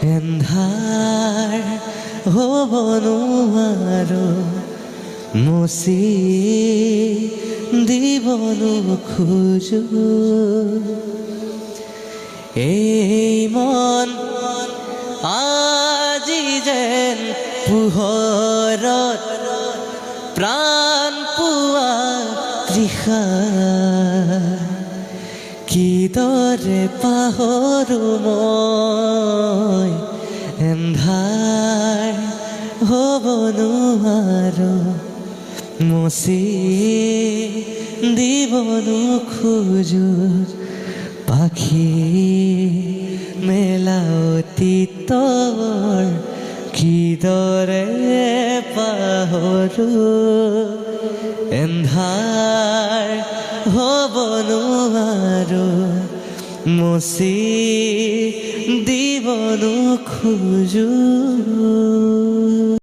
এন্ধাৰ হ'ব নোৱাৰো মুচি দিব নোখোজো এই মন আজি যেন পোহৰত প্ৰাণ পোৱা তৃষা কিদৰে পাহৰো মই এন্ধাৰ হ'ব নোৱাৰো মুচি দিব নোখোজো পাখি মেলা অতীতৰ কিদৰে পাহৰো এন্ধাৰ হ'ব নোৱাৰো মুচি দিব নোখোজো